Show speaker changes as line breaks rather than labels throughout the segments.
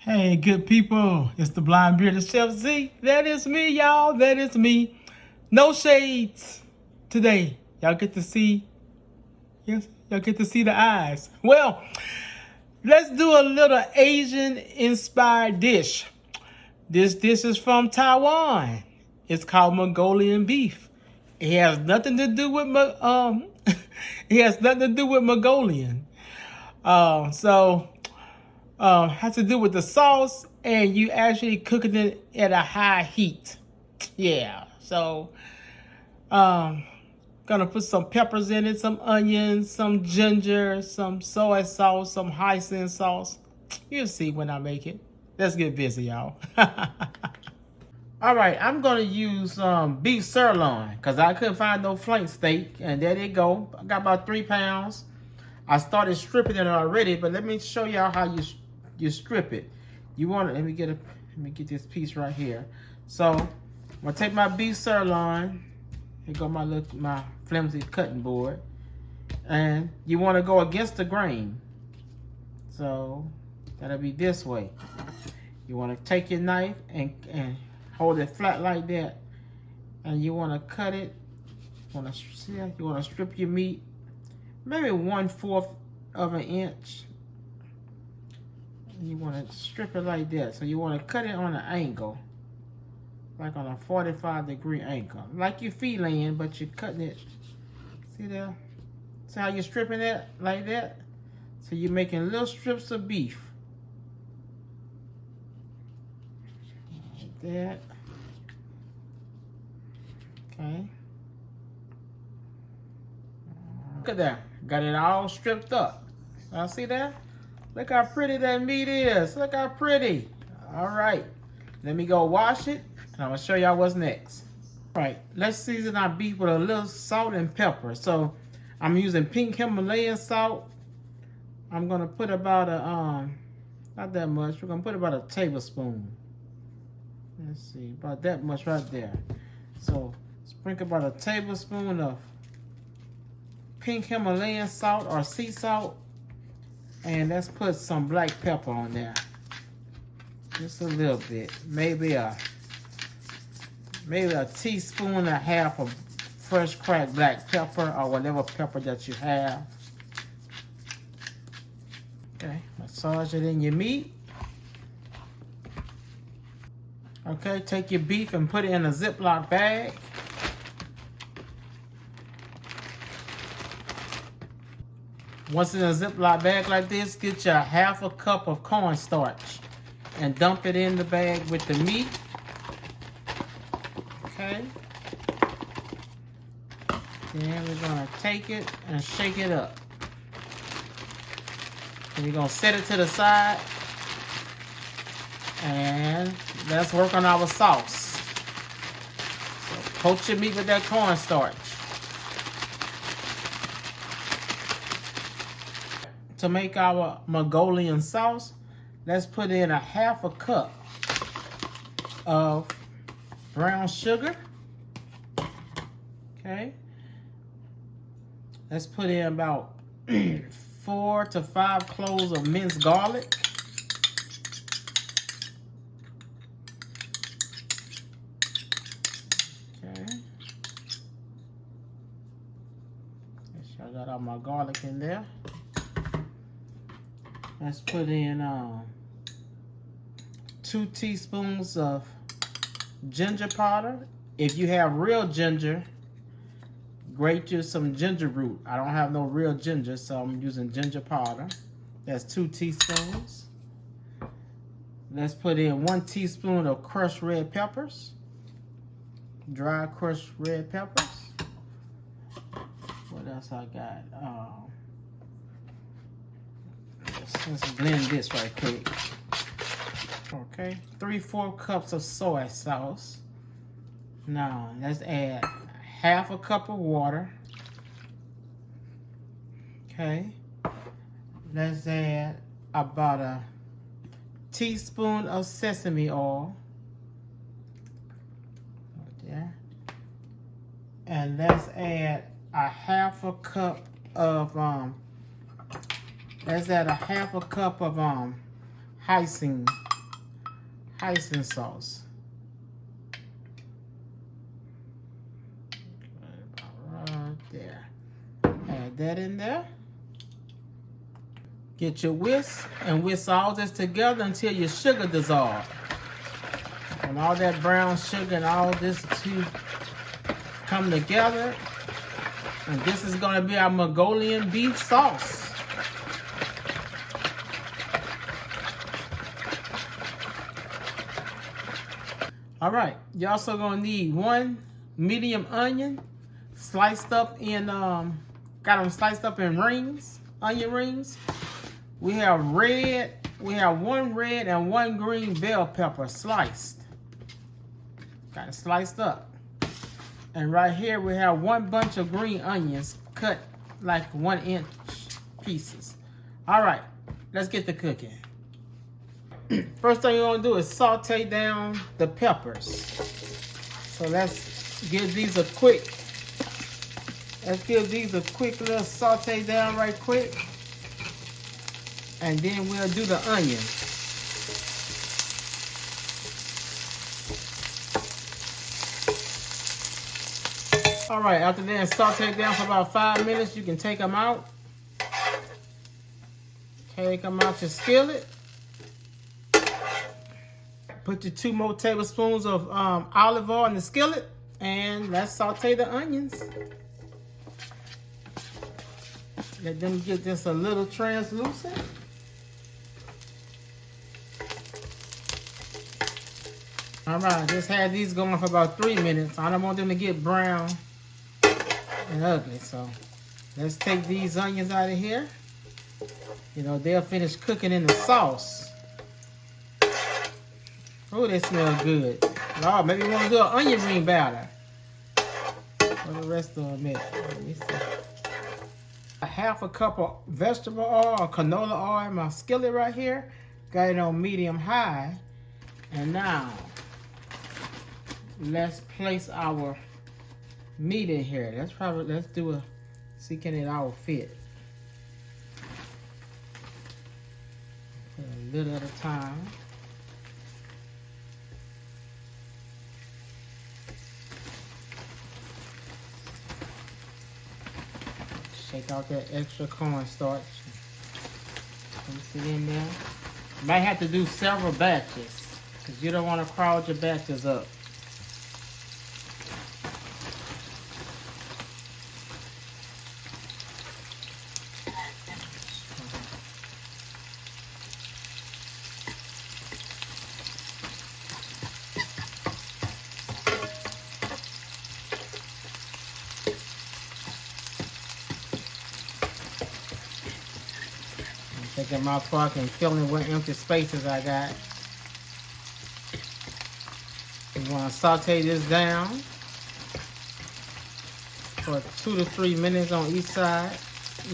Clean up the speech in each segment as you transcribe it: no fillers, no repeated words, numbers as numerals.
Hey, good people. It's the Blind Bearded Chef Z. That is me, y'all. That is me. No shades today. Y'all get to see, yes, y'all get to see the eyes. Well, let's do a little Asian inspired dish. This dish is from Taiwan. It's called Mongolian beef. It has nothing to do with it has nothing to do with Mongolian. So has to do with the sauce, and you actually cooking it at a high heat. Yeah. So gonna put some peppers in it, some onions, some ginger, some soy sauce, some hoisin sauce. You'll see when I make it. Let's get busy, y'all. All right, I'm gonna use beef sirloin because I couldn't find no flank steak, and there they go. I got about 3 pounds. I started stripping it already, but let me show y'all how you strip it. You want to let me get this piece right here. So I'm gonna take my beef sirloin. Here go my flimsy cutting board, and you want to go against the grain. So that'll be this way. You want to take your knife and hold it flat like that, and you want to cut it. You want to strip your meat, maybe 1/4 of an inch. You want to strip it like that. So you want to cut it on an angle, like on a 45-degree angle, like you're filleting, but you're cutting it. See there? See how you're stripping it like that? So you're making little strips of beef. Like that. Okay. Look at that. Got it all stripped up. Y'all see that? Look how pretty that meat is. Look how pretty. All right. Let me go wash it, and I'm going to show y'all what's next. All right. Let's season our beef with a little salt and pepper. So I'm using pink Himalayan salt. I'm going to put about not that much. We're going to put about a tablespoon. Let's see. About that much right there. So sprinkle about a tablespoon of pink Himalayan salt or sea salt. And let's put some black pepper on there. Just a little bit. Maybe a teaspoon and a half of fresh cracked black pepper or whatever pepper that you have. Okay, massage it in your meat. Okay, take your beef and put it in a Ziploc bag. Once in a Ziploc bag like this, get you 1/2 cup of cornstarch and dump it in the bag with the meat. Okay. Then we're gonna take it and shake it up. And we're gonna set it to the side. And let's work on our sauce. So coat your meat with that cornstarch. To make our Mongolian sauce, let's put in 1/2 cup of brown sugar. Okay. Let's put in about 4 to 5 cloves of minced garlic. Okay. Make sure I got all my garlic in there. Let's put in 2 teaspoons of ginger powder. If you have real ginger, grate you some ginger root. I don't have no real ginger, so I'm using ginger powder. That's 2 teaspoons. Let's put in 1 teaspoon of crushed red peppers. Dry crushed red peppers. What else I got? Let's blend this right quick. Okay, 3/4 cups of soy sauce. Now let's add 1/2 cup of water. Okay, let's add about a teaspoon of sesame oil. Right there. And let's add 1/2 cup of Let's add 1/2 cup of hoisin hoisin sauce. Right there. Add that in there. Get your whisk and whisk all this together until your sugar dissolves. And all that brown sugar and all this to come together. And this is going to be our Mongolian beef sauce. All right, you're also going to need 1 medium onion sliced up in, got them sliced up in rings, onion rings. We have 1 red and 1 green bell pepper sliced. Got it sliced up. And right here we have 1 bunch of green onions cut like 1-inch pieces. All right, let's get to cooking. First thing you're gonna do is saute down the peppers. So let's give these a quick little saute down right quick. And then we'll do the onions. All right, after that saute down for about 5 minutes, you can take them out. Take them out your skillet. Put your 2 more tablespoons of olive oil in the skillet, and let's saute the onions. Let them get just a little translucent. All right, just had these going for about 3 minutes. I don't want them to get brown and ugly, so let's take these onions out of here. You know, they'll finish cooking in the sauce. Oh, they smell good. Oh, maybe you want to do an onion ring batter. For the rest of them, let me see. A 1/2 cup of vegetable oil or canola oil in my skillet right here. Got it on medium high. And now, let's place our meat in here. Let's do a, see can it all fit. Put a little at a time. Shake out that extra cornstarch. Place it in there. You might have to do several batches because you don't want to crowd your batches up. Taking my fork and filling what empty spaces I got. You want to saute this down for 2 to 3 minutes on each side,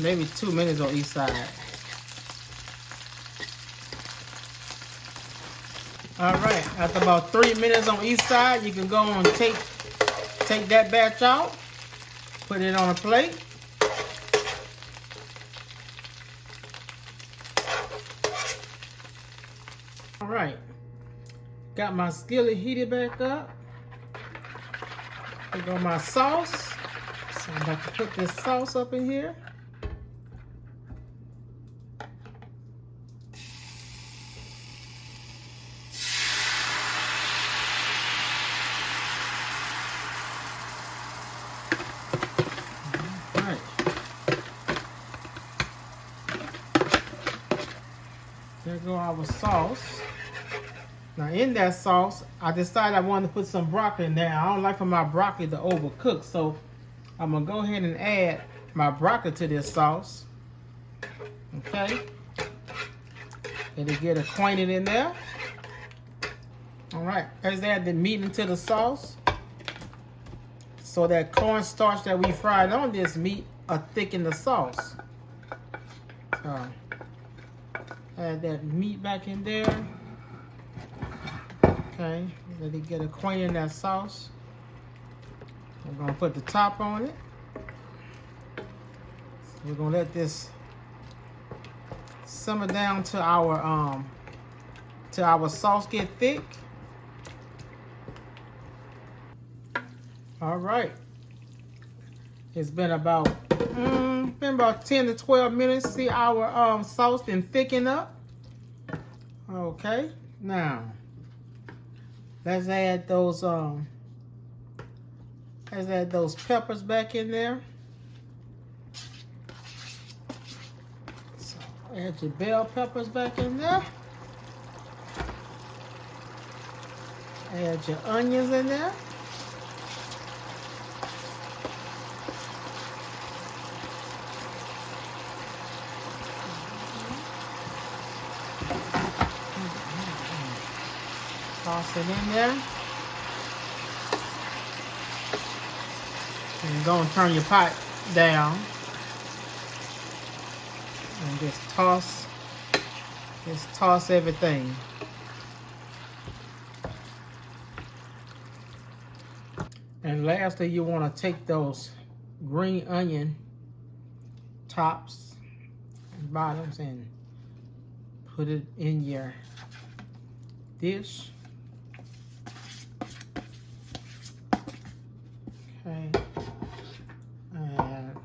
maybe 2 minutes on each side. All right, after about 3 minutes on each side, you can go and take that batch out, put it on a plate. All right, got my skillet heated back up. Here go my sauce. So I'm about to put this sauce up in here. All right. There go our sauce. Now in that sauce, I decided I wanted to put some broccoli in there. I don't like for my broccoli to overcook, so I'm gonna go ahead and add my broccoli to this sauce. Okay. Let it get acquainted in there. All right, let's add the meat into the sauce. So that cornstarch that we fried on this meat will thicken the sauce. So add that meat back in there. Okay, let it get acquainted in that sauce. We're gonna put the top on it. We're gonna let this simmer down to till our sauce get thick. All right. It's been about 10 to 12 minutes. See our sauce been thicken up. Okay. Now let's add those peppers back in there. So add your bell peppers back in there. Add your onions in there. Toss it in there. And you're going to turn your pot down. And just toss everything. And lastly, you want to take those green onion tops and bottoms and put it in your dish. Okay. And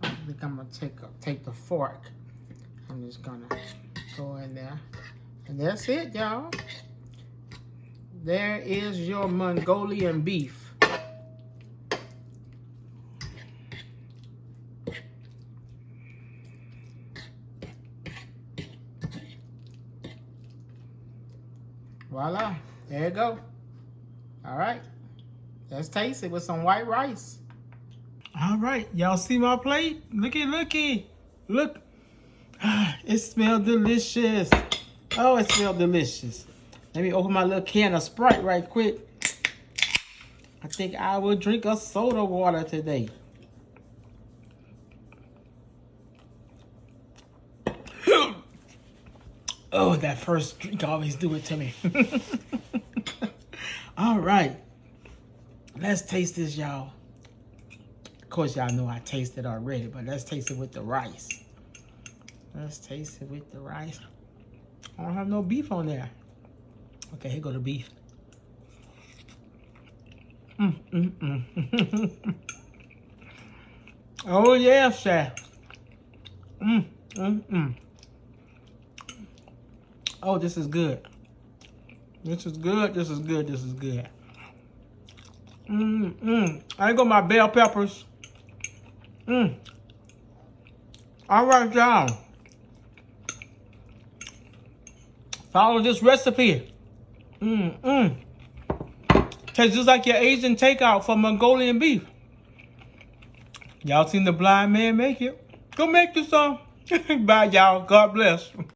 I think I'm gonna take the fork. I'm just gonna go in there. And that's it, y'all. There is your Mongolian beef. Voila, there you go. All right, let's taste it with some white rice. All right, y'all see my plate? Looky. Look, it smells delicious. Oh, it smells delicious. Let me open my little can of Sprite right quick. I think I will drink a soda water today. Oh, that first drink always do it to me. All right. Let's taste this, y'all. Of course, y'all know I tasted already, but let's taste it with the rice. Let's taste it with the rice. I don't have no beef on there. Okay, here go the beef. Oh, yeah, chef. Oh, this is good. This is good. I got my bell peppers. All right, y'all. Follow this recipe. Tastes just like your Asian takeout for Mongolian beef. Y'all seen the blind man make it? Go make you some. Bye, y'all. God bless.